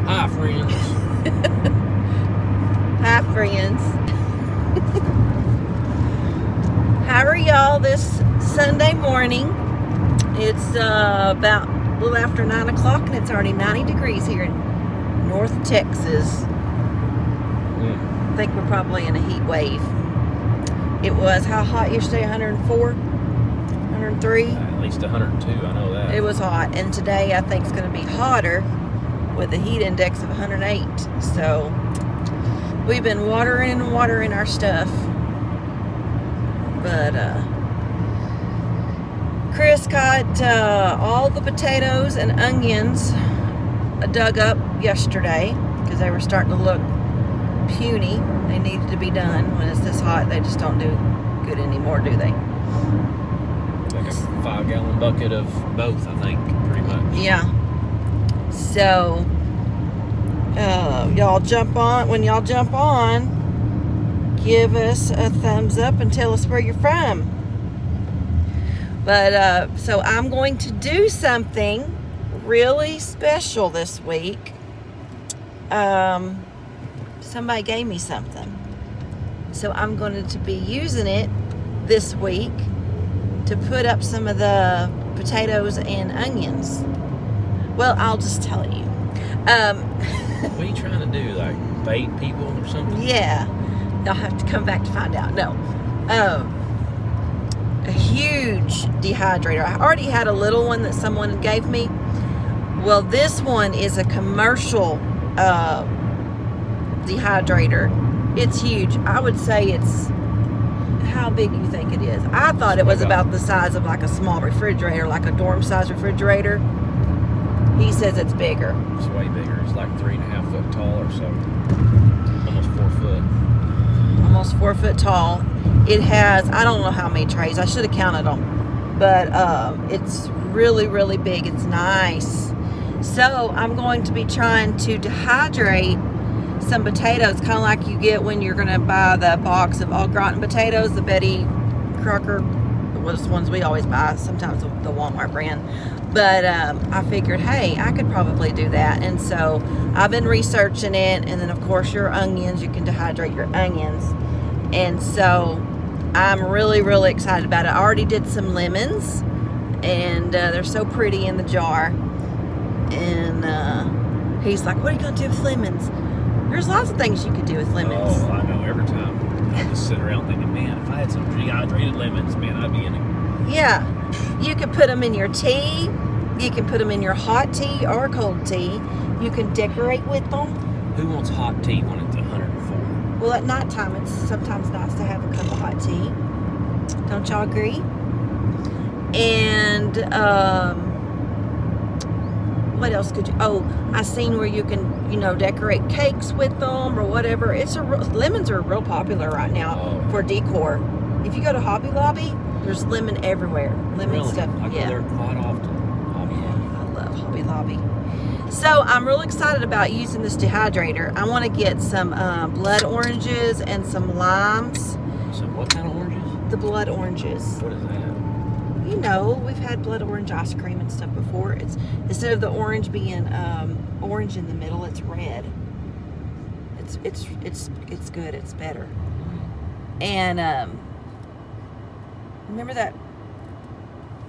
Hi, friends. Hi, friends. How are y'all this Sunday morning? It's about a little after 9 o'clock, and it's already 90 degrees here in North Texas. I think we're probably in a heat wave. It was how hot yesterday? 104? 103? At least 102, I know that. It was hot, and today I think it's going to be hotter with a heat index of 108. So we've been watering our stuff. But Chris got all the potatoes and onions dug up yesterday because they were starting to look puny. They needed to be done. When it's this hot, they just don't do good anymore, do they? Like a 5-gallon bucket of both, I think, pretty much. Yeah. So y'all jump on. When y'all jump on, give us a thumbs up and tell us where you're from. But so I'm going to do something really special this week. Somebody gave me something, so I'm going to be using it this week to put up some of the potatoes and onions. Well, I'll just tell you. What are you trying to do? Like bait people or something? Yeah, I'll have to come back to find out. No, a huge dehydrator. I already had a little one that someone gave me. Well, this one is a commercial dehydrator. It's huge. I would say it's, how big do you think it is? I thought it was about the size of like a small refrigerator, like a dorm size refrigerator. He says it's bigger. It's way bigger. It's like 3.5 foot tall or so. Almost 4 foot. Almost 4 foot tall. It has, I don't know how many trays. I should have counted them. But it's really, really big. It's nice. So I'm going to be trying to dehydrate some potatoes, kind of like you get when you're going to buy the box of Au Gratin potatoes, the Betty Crocker, the ones we always buy, sometimes the Walmart brand. But I figured, hey, I could probably do that. And so I've been researching it. And then, of course, your onions, you can dehydrate your onions. And so I'm really, really excited about it. I already did some lemons, and they're so pretty in the jar. And he's like, what are you going to do with lemons? There's lots of things you could do with lemons. Oh, I know. Every time I just sit around thinking, man, if I had some dehydrated lemons, man, I'd be in it. Yeah. You can put them in your tea. You can put them in your hot tea or cold tea. You can decorate with them. Who wants hot tea when it's 104? Well, at nighttime, it's sometimes nice to have a cup of hot tea. Don't y'all agree? And what else could you? Oh, I seen where you can, decorate cakes with them or whatever. Lemons are real popular right now for decor. If you go to Hobby Lobby, there's lemon everywhere. Lemon stuff. I go there quite often. Hobby Lobby. I love Hobby Lobby. So I'm real excited about using this dehydrator. I want to get some blood oranges and some limes. So what kind of oranges? The blood oranges. What is that? We've had blood orange ice cream and stuff before. It's instead of the orange being orange in the middle, it's red. It's good. It's better. And remember that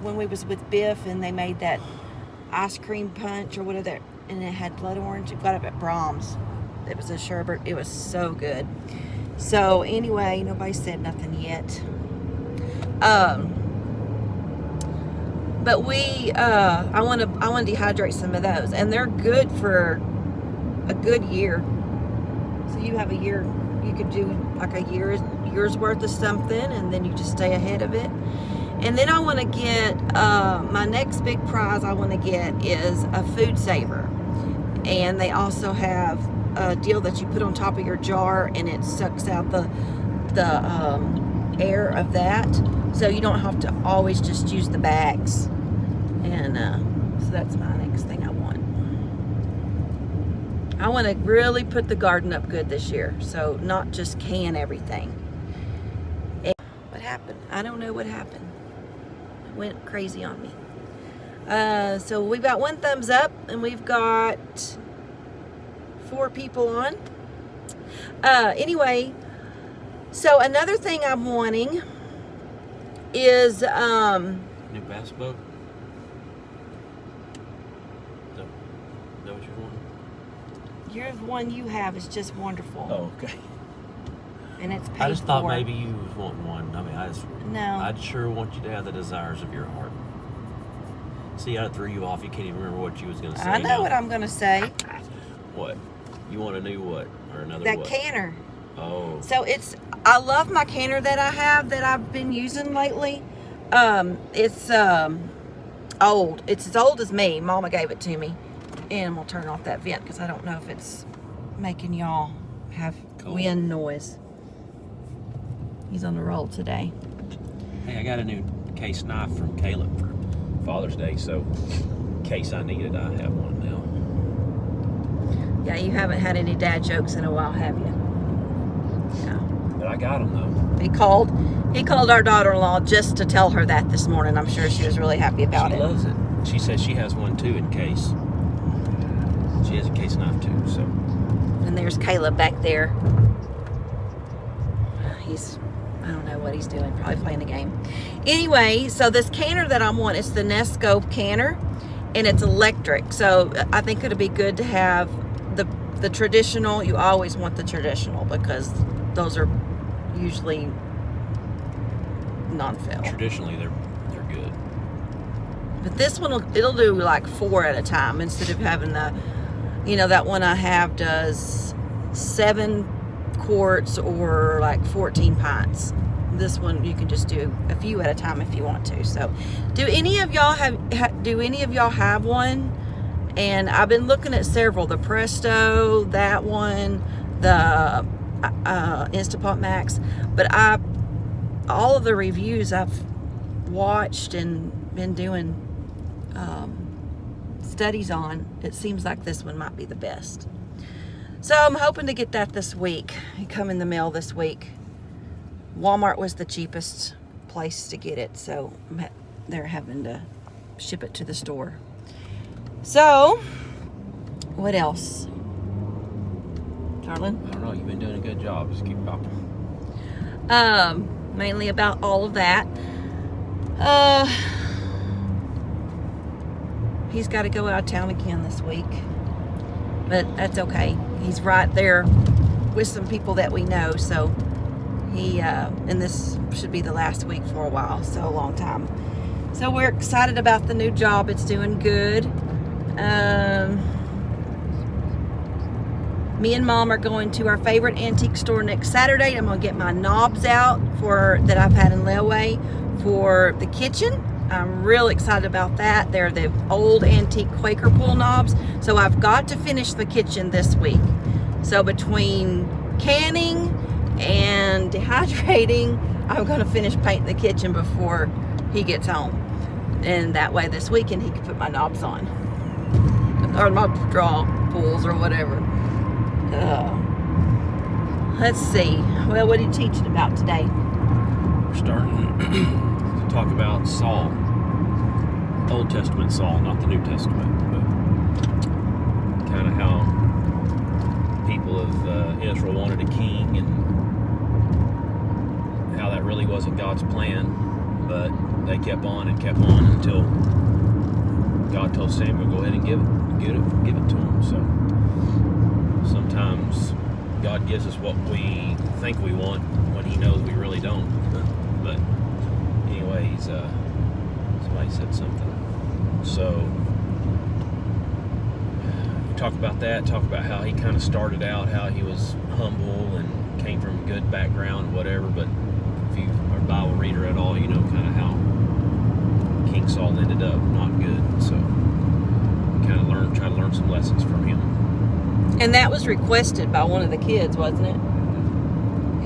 when we was with Biff and they made that ice cream punch or whatever, and it had blood orange? It got it at Brahms. It was a sherbet. It was so good. So anyway, nobody said nothing yet. But I want to dehydrate some of those, and they're good for a good year. So you have a year, you could do like a year's worth of something, and then you just stay ahead of it. And then I want to get my next big prize I want to get is a food saver, and they also have a deal that you put on top of your jar, and it sucks out the air of that, so you don't have to always just use the bags. And so that's my next thing I want. I want to really put the garden up good this year, so not just can everything. And what happened? I don't know what happened. It went crazy on me. So we've got one thumbs up, and we've got 4 people on. Anyway, so another thing I'm wanting is New bass boat? Is that what you're wanting? your one you have is just wonderful. Oh, okay. And it's paid I just thought for. maybe you was wanting one. I mean, No. I'd sure want you to have the desires of your heart. See, I threw you off. You can't even remember what you was going to say. I know now. what I'm going to say. What? You want a new what? Or another That what? canner. Oh. So I love my canner that I have that I've been using lately. It's old. It's as old as me. Mama gave it to me. And I'm going to turn off that vent because I don't know if it's making y'all have Cold. wind noise. He's on the roll today. Hey, I got a new case knife from Caleb for Father's Day, so in case I need it, I have one now. Yeah, you haven't had any dad jokes in a while, have you? Yeah. But I got them though. He called our daughter-in-law just to tell her that this morning. I'm sure she was really happy about She it. loves it. She says she has one too in case. She has a case knife too, so. And there's Caleb back there. I don't know what he's doing, probably playing a game. Anyway, so this canner that I'm wanting, it's the Nesco canner, and it's electric. So I think it'd be good to have the traditional. You always want the traditional because those are usually non-fill. Traditionally, they're good. But this one, it'll do like 4 at a time instead of having that one I have does 7 quarts or like 14 pints. This one you can just do a few at a time if you want to. So, do any of y'all have one? And I've been looking at several: the Presto, that one, the Instapot Max. But all of the reviews I've watched and been doing studies on, it seems like this one might be the best. So I'm hoping to get that this week. It come in the mail this week. Walmart was the cheapest place to get it, so they're having to ship it to the store. So, what else? Darling? I don't know. You've been doing a good job. Just keep talking. Mainly about all of that. He's got to go out of town again this week. But that's okay. He's right there with some people that we know. So and this should be the last week for a while. So a long time. So we're excited about the new job. It's doing good. Me and Mom are going to our favorite antique store next Saturday. I'm going to get my knobs out that I've had in layaway for the kitchen. I'm real excited about that. They're the old antique Quaker pull knobs. So I've got to finish the kitchen this week. So between canning and dehydrating, I'm going to finish painting the kitchen before he gets home. And that way this weekend he can put my knobs on. Or my draw pulls or whatever. Let's see. Well, what are you teaching about today? We're starting to talk about Saul. Old Testament Saul, not the New Testament, but kind of how people of Israel wanted a king and how that really wasn't God's plan, but they kept on until God told Samuel, go ahead and give it to him. So sometimes God gives us what we think we want when he knows we really don't. But anyways, somebody said something. So talk about that, talk about how he kind of started out, how he was humble and came from a good background, whatever, but if you are a Bible reader at all, you know kind of how King Saul ended up not good. So kind of try to learn some lessons from him. And that was requested by one of the kids, wasn't it?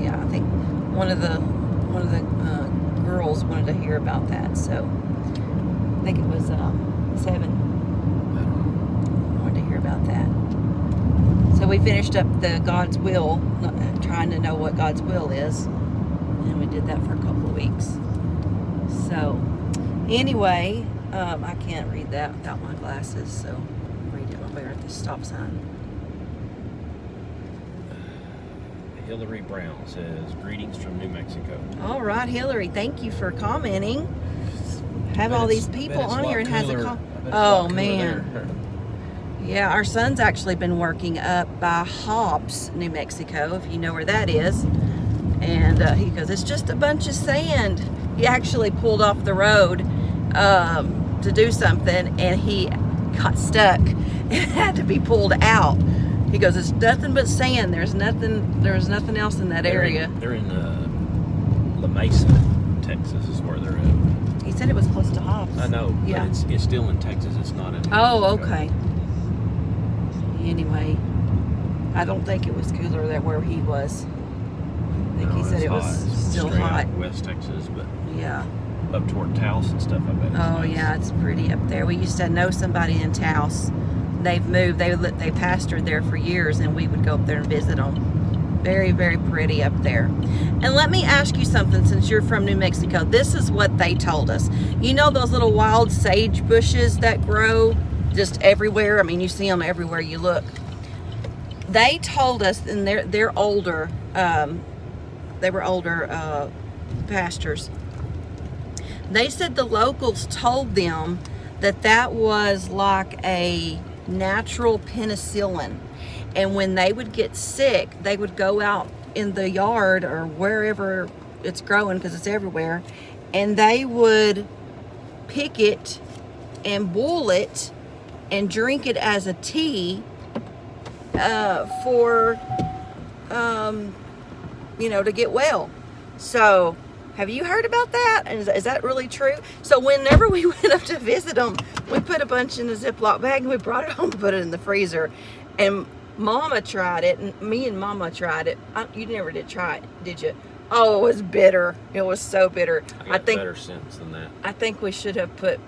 Yeah, I think one of the girls wanted to hear about that. So I think it was 7. Wanted to hear about that. So we finished up the God's will, trying to know what God's will is, and we did that for a couple of weeks. So anyway, I can't read that without my glasses, so I'll read it while we're at the stop sign. Hillary Brown says, greetings from New Mexico. All right, Hillary, thank you for commenting. Have Bet all it's- these bet people it's a on lot here and has a cooler- call. I bet it's a Oh lot cooler man. there. Yeah, our son's actually been working up by Hobbs, New Mexico, if you know where that is. And he goes, it's just a bunch of sand. He actually pulled off the road to do something, and he got stuck and had to be pulled out. He goes, it's nothing but sand. There's nothing else in that area. They're in La Mesa, Texas is where they're at. He said it was close to Hobbs. I know, Yeah. but it's still in Texas. It's not in New Oh, Mexico. okay. Anyway, I don't think it was cooler there where he was. I think he No, said it's it was hot. It's still straight out hot. West Texas, but Yeah. up toward Taos and stuff, I bet. It's Oh nice. yeah, it's pretty up there. We used to know somebody in Taos. They've moved. They pastored there for years, and we would go up there and visit them. Very, very pretty up there. And let me ask you something, since you're from New Mexico. This is what they told us. You know those little wild sage bushes that grow just everywhere? I mean, you see them everywhere you look. They told us, and they're older. They were older pastors. They said the locals told them that was like a natural penicillin, and when they would get sick, they would go out in the yard or wherever it's growing, because it's everywhere, and they would pick it and boil it and drink it as a tea for to get well. So have you heard about that? And is that really true? So whenever we went up to visit them, we put a bunch in a Ziploc bag and we brought it home to put it in the freezer. And Mama tried it, and me and Mama tried it. You never did try it, did you? Oh, it was bitter. It was so bitter. I got better sense than that. I think we should have put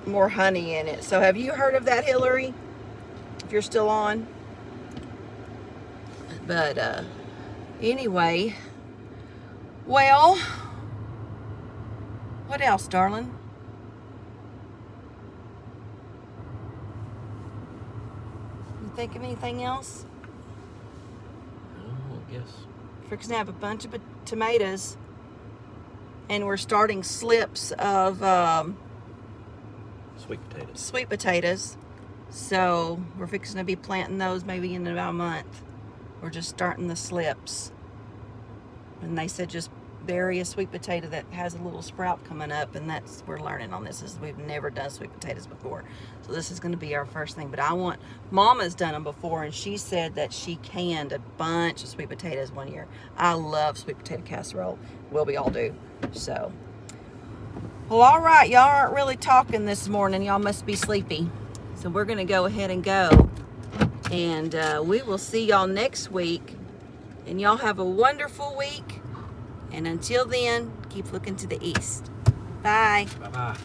more honey in it. So have you heard of that, Hillary? If you're still on. But anyway, well, what else, darling? You think of anything else? Oh, I guess. We're gonna have a bunch of tomatoes, and we're starting slips of Sweet potatoes. sweet potatoes. So we're fixing to be planting those maybe in about a month. We're just starting the slips. And they said just bury a sweet potato that has a little sprout coming up, and that's, we're learning on this. We've never done sweet potatoes before. So this is going to be our first thing. But Mama's done them before, and she said that she canned a bunch of sweet potatoes one year. I love sweet potato casserole. Well, we all do. So, well, all right. Y'all aren't really talking this morning. Y'all must be sleepy. So we're going to go ahead and go. And we will see y'all next week. And y'all have a wonderful week. And until then, keep looking to the east. Bye. Bye-bye.